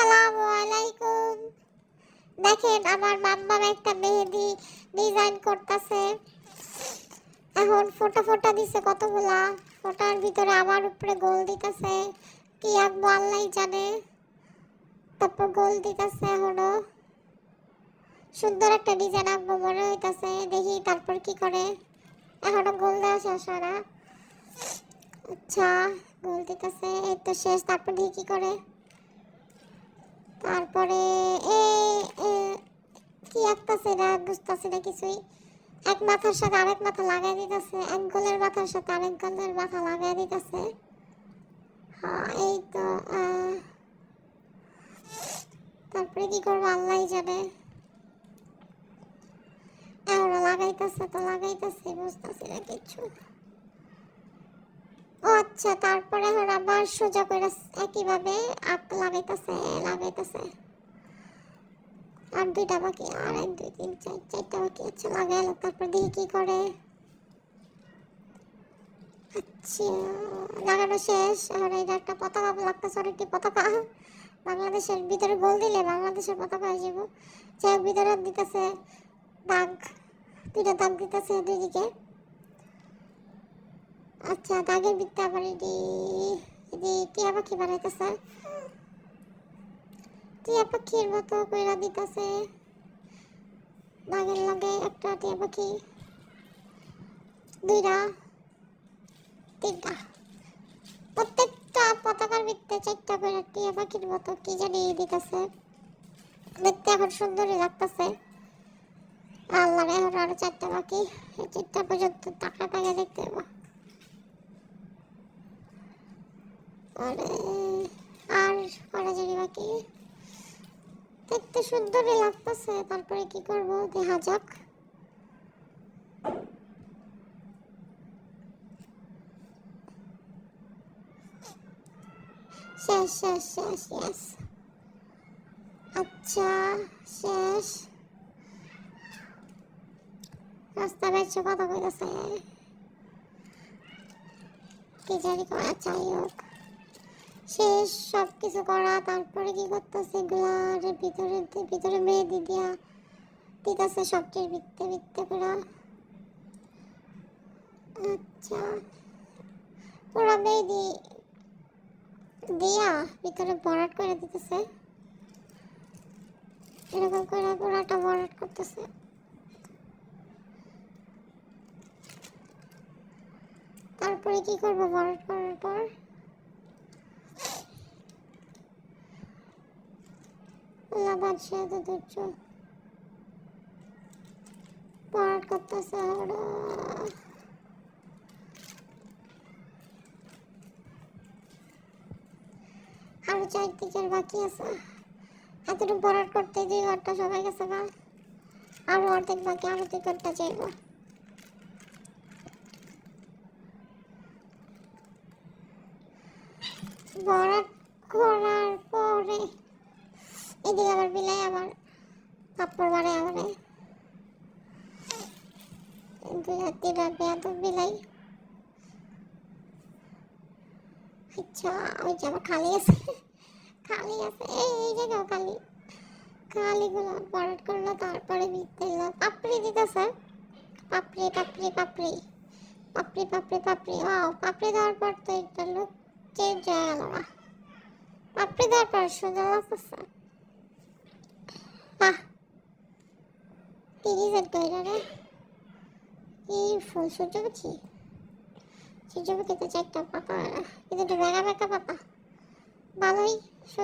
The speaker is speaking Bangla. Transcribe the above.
আসসালামু আলাইকুম। দেখেন আমার মাম্মাম একটা মেহেদি ডিজাইন করতেছে। এখন ফোটা ফোটা দিছে কতগুলা, ফোটার ভিতরে আমার উপরে গোল দিতেছে। কি আঁকবো আল্লাহই জানে। তারপর গোল দিতেছে, এখনো সুন্দর একটা ডিজাইন আঁকবো মনে হইতাছে। দেখি তারপর কি করে। এখনো গোল দেওয়া শেষ হয় না। আচ্ছা, গোল দিতেছে, এই তো শেষ। তারপর দেখি কি করে। তারপরে এ কি আঁকতেছে না, বুঝতেছি না কিছুই। এক মাথার সাথে আরেক মাথা লাগাই দিতেছে, এক গোলের মাথার সাথে আরেক গোলের মাথা লাগাই দিতেছে। হ্যাঁ এই তো। তারপরে কি করবো আল্লাহই জানে। এখনো লাগাইতেছে তো লাগাইতেছে, বুঝতেছি না কিছু। ও আচ্ছা, তারপরে এখন আবার সোজা করে একইভাবে লাগাইতেছে লাগাইতেছে। আর দুইটা বাকি, আর এক দুই তিন চারটা বাকি আছে, লাগাইলো। তারপর দেখি কি করে। আচ্ছা, লাগানো শেষ। এখন এটা একটা পতাকা লাগতেছে, অনেকটি পতাকা। বাংলাদেশের ভিতরে গোল দিলে বাংলাদেশের পতাকা হয়ে যাবো। যাই ভিতরে দিতেছে দাগ, দুইটা দাগ দিতেছে দুই দিকে। আচ্ছা, দাগের ভিতরে আবার এটি টিয়া পাখি বানাইতেছে। টিয়া পাখির মতো কইরা দিতেছে। দাগের লগে একটা টিয়া পাখি, দুইটা, তিনটা। প্রত্যেকটা পতাকার ভিতরে চারটা করে টিয়া পাখির মতো কি জানি দিতেছে। দেখতে এখন সুন্দরই লাগতেছে। আল্লাহ, এখন আরো চারটা বাকি। এই চারটা পর্যন্ত টাকাটাকে দেখতে পাবো। আরে আর করা যাবে বাকি। দেখতে সুন্দরই লাগতেছে। তারপরে কি করব দেখা যাক। শেষ শেষ শেষ শেষ। আচ্ছা শেষ। রাস্তা বেঁচে কথা কইতেছে কি জানি করা। যাই হোক, শেষ সব কিছু করা। তারপরে কি করতেছে, এগুলার ভিতরে ভিতরে মেহেদি দিয়া দিতেছে সবটির ভিত্তে ভিত্তে করে। আচ্ছা, পুরা মেহেদি দিয়া ভিতরে ভরাট করে দিতেছে। এরকম করে পুরাটা ভরাট করতেছে। তারপরে কি করব ভরাট করার পর। বাদশাহ তো ধৈর্য ভরাট করতেছে। আরো চারদিকের বাকি আছে। এতটুকু ভরাট করতে 2 ঘন্টা সময় গেছে না। আরো অর্ধেক বাকি, আরো 2 ঘন্টা যাইব। ভরাট করার পরে এদিকে আবার বিলাই আবার কাপড় মারে আমারে। বিলাতিরা বেয়াদব বিলাই। আচ্ছা, ওই যে আমার খালি আছে, খালি আছে, এই জায়গাও খালি। খালিগুলো ভরাট করলো। তারপরে দিলো পাপড়ি দিতেছে। পাপড়ি পাপড়ি পাপড়ি পাপড়ি পাপড়ি পাপড়ি। ও পাপড়ি দেওয়ার পর তো একটা লুক চেঞ্জ হয়ে গেল না। পাপড়ি দেওয়ার পর সুন্দর লাগতেছে। বাহ, কি ডিজাইন কইরা রে। কি ফুল, সূর্যমুখী। সূর্যমুখীতে 4টা পাতা, কিন্তু বেঁকা বেঁকা পাতা। ভালোই সুন্দর।